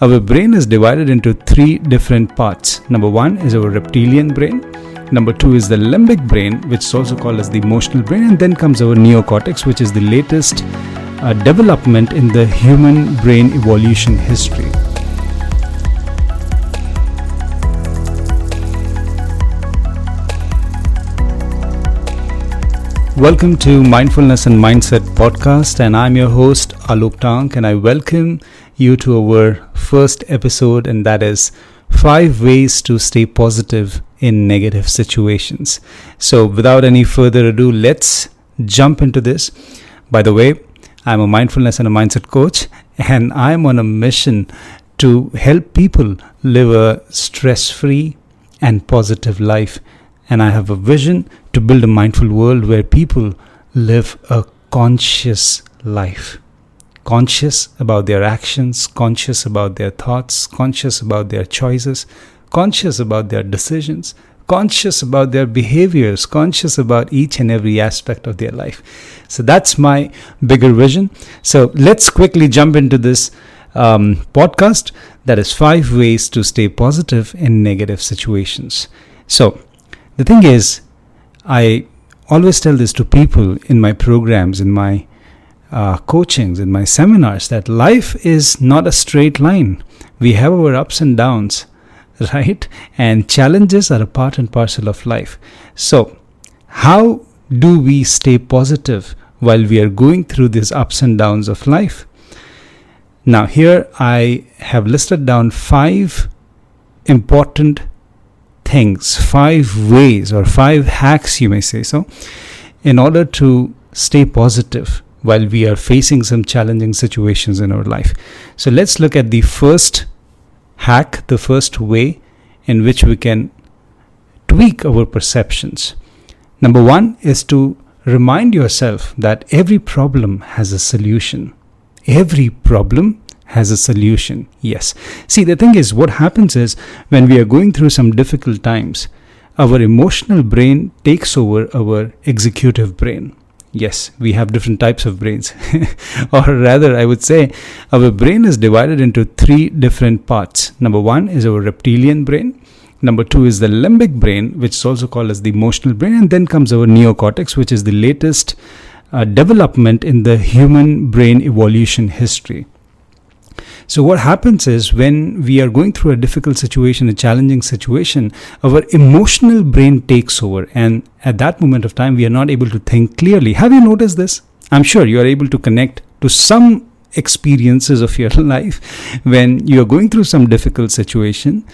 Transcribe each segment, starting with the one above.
Our brain is divided into three different parts. Number one is our reptilian brain. Number two is the limbic brain, which is also called as the emotional brain. And then comes our neocortex, which is the latest development in the human brain evolution history. Welcome to Mindfulness and Mindset podcast, and I'm your host Alok Taunk, and I welcome you to our first episode, and that is 5 ways to stay positive in negative situations. So without any further ado, let's jump into this. By the way, I'm a mindfulness and a mindset coach, and I'm on a mission to help people live a stress-free and positive life. And I have a vision to build a mindful world where people live a conscious life. Conscious about their actions, conscious about their thoughts, conscious about their choices, conscious about their decisions, conscious about their behaviors, conscious about each and every aspect of their life. So that's my bigger vision. So let's quickly jump into this podcast. That is 5 ways to stay positive in negative situations. So the thing is, I always tell this to people in my programs, in my coachings, in my seminars, that life is not a straight line. We have our ups and downs, right? And challenges are a part and parcel of life. So how do we stay positive while we are going through these ups and downs of life? Now here I have listed down 5 important things, 5 ways or 5 hacks, you may say so, in order to stay positive while we are facing some challenging situations in our life. So let's look at the first hack, the first way in which we can tweak our perceptions. Number 1 is to remind yourself that every problem has a solution. Every problem has a solution. Yes. See, the thing is, what happens is when we are going through some difficult times, our emotional brain takes over our executive brain. Yes, we have different types of brains. Or rather, I would say our brain is divided into 3 different parts. Number 1 is our reptilian brain. Number 2 is the limbic brain, which is also called as the emotional brain. And then comes our neocortex, which is the latest development in the human brain evolution history. So what happens is when we are going through a difficult situation, a challenging situation, our emotional brain takes over. And at that moment of time, we are not able to think clearly. Have you noticed this? I'm sure you are able to connect to some experiences of your life when you are going through some difficult situation,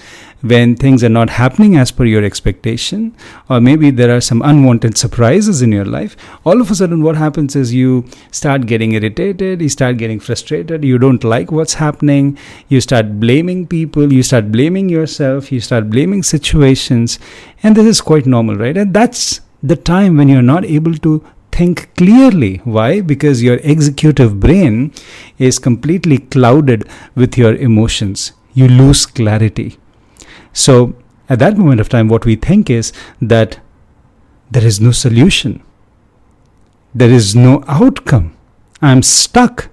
when things are not happening as per your expectation, or maybe there are some unwanted surprises in your life. All of a sudden what happens is you start getting irritated, you start getting frustrated, you don't like what's happening, you start blaming people, you start blaming yourself, you start blaming situations, and this is quite normal, right? And that's the time when you're not able to think clearly. Why? Because your executive brain is completely clouded with your emotions. You lose clarity. So at that moment of time, what we think is that there is no solution. There is no outcome. I'm stuck.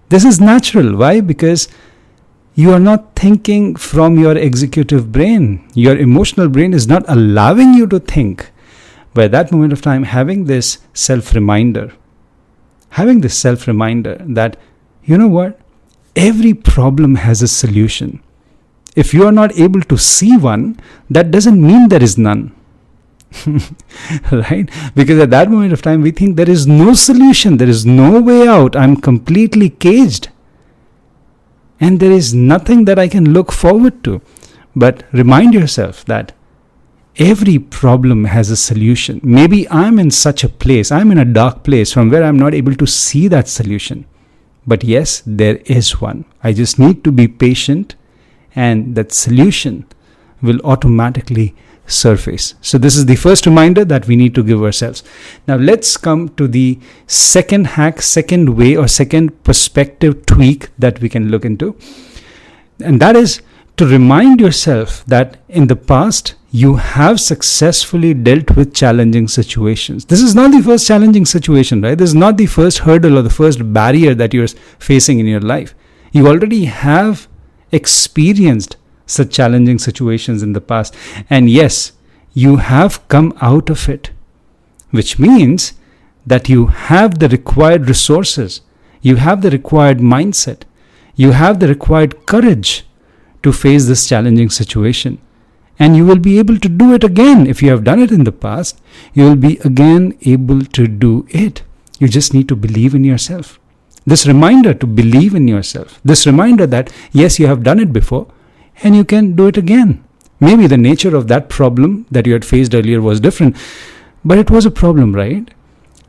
This is natural. Why? Because you are not thinking from your executive brain. Your emotional brain is not allowing you to think. But at that moment of time, having this self-reminder that, you know what, every problem has a solution. If you are not able to see one, that doesn't mean there is none. Right? Because at that moment of time, we think there is no solution, there is no way out, I'm completely caged. And there is nothing that I can look forward to. But remind yourself that every problem has a solution. Maybe I'm in such a place, I'm in a dark place from where I'm not able to see that solution. But yes, there is one. I just need to be patient, and that solution will automatically surface. So this is the first reminder that we need to give ourselves. Now let's come to the second hack, second way, or second perspective tweak that we can look into. And that is to remind yourself that in the past, you have successfully dealt with challenging situations. This is not the first challenging situation, right? This is not the first hurdle or the first barrier that you're facing in your life. You already have experienced such challenging situations in the past. And yes, you have come out of it, which means that you have the required resources, you have the required mindset, you have the required courage to face this challenging situation. And you will be able to do it again. If you have done it in the past, you will be again able to do it. You just need to believe in yourself. This reminder to believe in yourself. This reminder that yes, you have done it before and you can do it again. Maybe the nature of that problem that you had faced earlier was different, but it was a problem, right?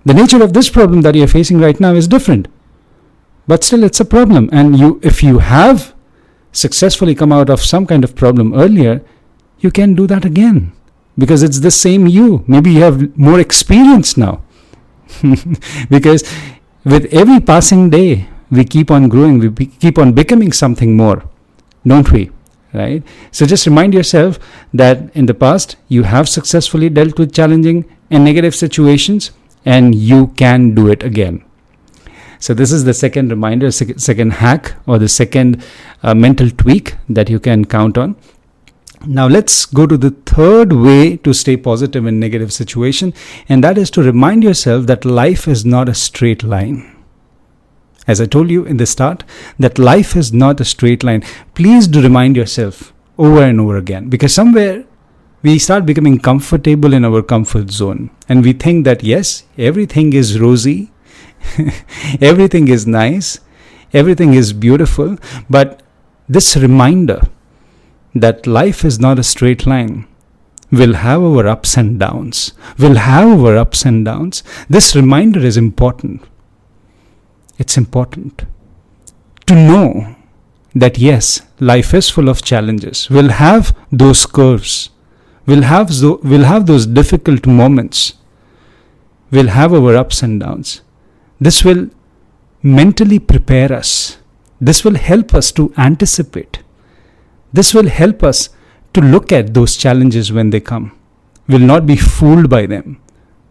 The nature of this problem that you're facing right now is different, but still it's a problem. And if you have successfully come out of some kind of problem earlier, you can do that again because it's the same you. Maybe you have more experience now because with every passing day, we keep on growing, we keep on becoming something more, don't we? Right? So just remind yourself that in the past, you have successfully dealt with challenging and negative situations and you can do it again. So this is the second reminder, second hack, or the second mental tweak that you can count on. Now let's go to the third way to stay positive in negative situation, and that is to remind yourself that life is not a straight line. As I told you in the start, that life is not a straight line. Please do remind yourself over and over again, because somewhere we start becoming comfortable in our comfort zone and we think that yes, everything is rosy, everything is nice, everything is beautiful. But this reminder that life is not a straight line, we'll have our ups and downs. This reminder is important. It's important to know that yes, life is full of challenges. We'll have those curves. We'll have those difficult moments. We'll have our ups and downs. This will mentally prepare us. This will help us to anticipate. This will help us to look at those challenges when they come. We'll not be fooled by them.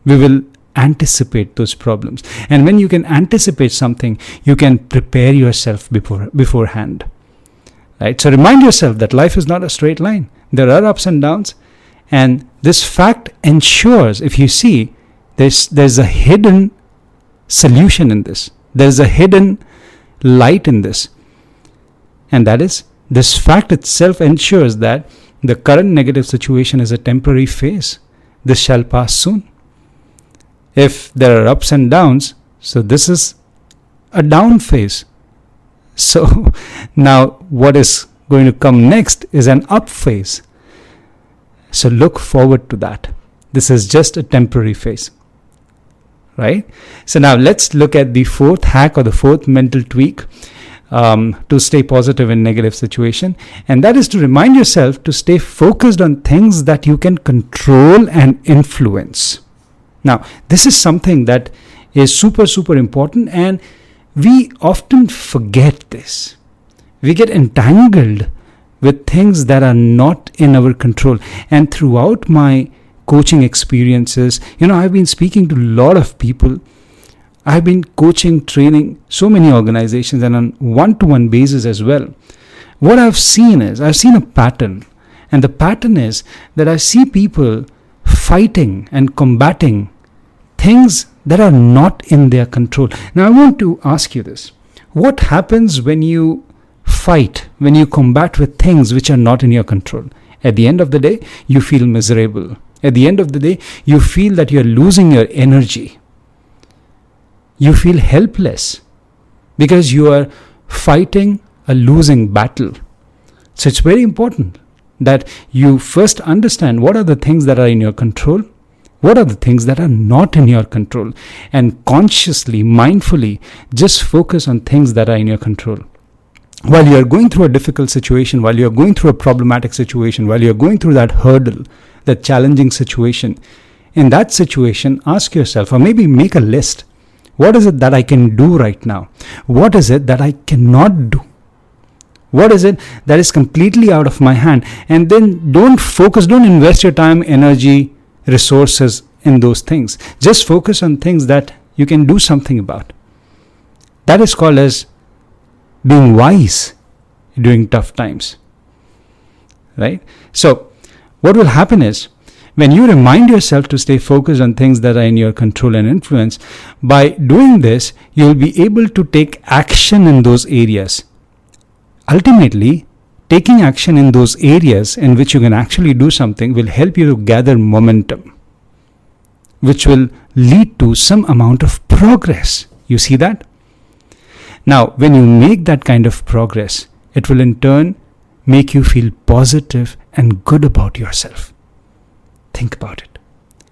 We will anticipate those problems. And when you can anticipate something, you can prepare yourself beforehand. Right? So remind yourself that life is not a straight line. There are ups and downs. And this fact ensures, if you see, there's a hidden solution in this. There's a hidden light in this. And that is, this fact itself ensures that the current negative situation is a temporary phase. This shall pass soon. If there are ups and downs, so this is a down phase. So now what is going to come next is an up phase. So look forward to that. This is just a temporary phase. Right? So now let's look at the fourth hack or the fourth mental tweak to stay positive in negative situation. And that is to remind yourself to stay focused on things that you can control and influence. Now, this is something that is super, super important, and we often forget this. We get entangled with things that are not in our control. And throughout my coaching experiences, I've been speaking to a lot of people. I've been coaching, training so many organizations, and on one-to-one basis as well. What I've seen a pattern. And the pattern is that I see people fighting and combating things that are not in their control. Now I want to ask you this. What happens when you fight, when you combat with things which are not in your control? At the end of the day, you feel miserable. At the end of the day, you feel that you're losing your energy. You feel helpless because you are fighting a losing battle. So it's very important that you first understand what are the things that are in your control, what are the things that are not in your control, and consciously, mindfully, just focus on things that are in your control. While you are going through a difficult situation, while you are going through a problematic situation, while you are going through that hurdle, that challenging situation, in that situation, ask yourself, or maybe make a list. What is it that I can do right now? What is it that I cannot do? What is it that is completely out of my hand? And then don't invest your time, energy, resources in those things. Just focus on things that you can do something about. That is called as being wise. during tough times, right? So what will happen is, when you remind yourself to stay focused on things that are in your control and influence, by doing this, you'll be able to take action in those areas. Ultimately, taking action in those areas in which you can actually do something will help you to gather momentum, which will lead to some amount of progress. You see that? Now, when you make that kind of progress, it will in turn make you feel positive and good about yourself. Think about it.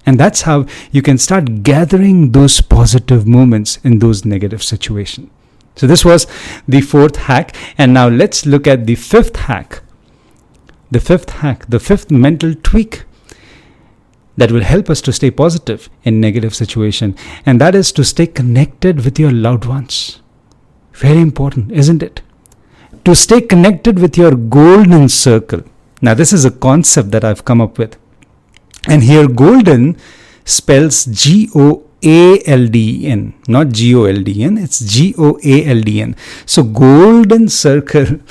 And that's how you can start gathering those positive moments in those negative situations. So this was the fourth hack. And now let's look at the fifth hack. The fifth mental tweak that will help us to stay positive in negative situation. And that is to stay connected with your loved ones. Very important, isn't it? To stay connected with your golden circle. Now this is a concept that I've come up with. And here golden spells G-O-A-L-D-N, not G-O-L-D-N, it's G-O-A-L-D-N. So golden circle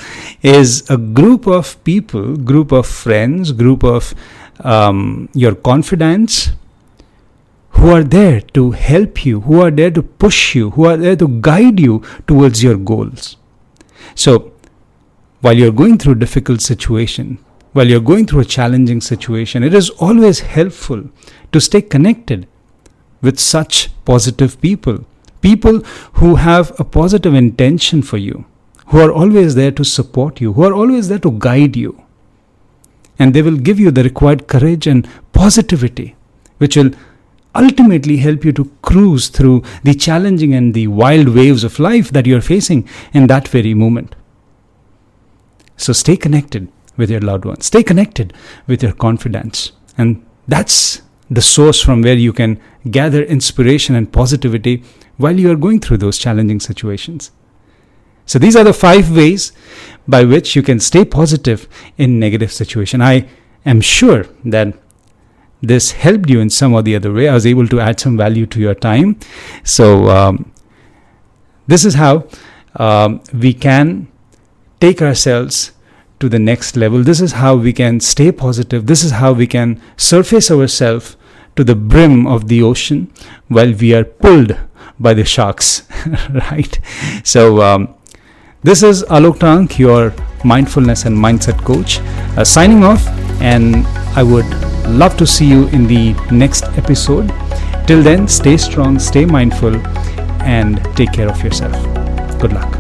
is a group of people, group of friends, group of your confidants who are there to help you, who are there to push you, who are there to guide you towards your goals. So while you're going through a difficult situation, while you're going through a challenging situation, it is always helpful to stay connected with such positive people. People who have a positive intention for you, who are always there to support you, who are always there to guide you. And they will give you the required courage and positivity, which will ultimately help you to cruise through the challenging and the wild waves of life that you're facing in that very moment. So stay connected with your loved ones. Stay connected with your confidants. And that's the source from where you can gather inspiration and positivity while you are going through those challenging situations. So these are the 5 ways by which you can stay positive in negative situation. I am sure that this helped you in some or the other way. I was able to add some value to your time. So this is how we can take ourselves to the next level. This is how we can stay positive. This is how we can surface ourselves to the brim of the ocean while we are pulled by the sharks, right? So this is Alok Taunk, your mindfulness and mindset coach, signing off, and I would love to see you in the next episode. Till then, stay strong, stay mindful, and take care of yourself. Good luck.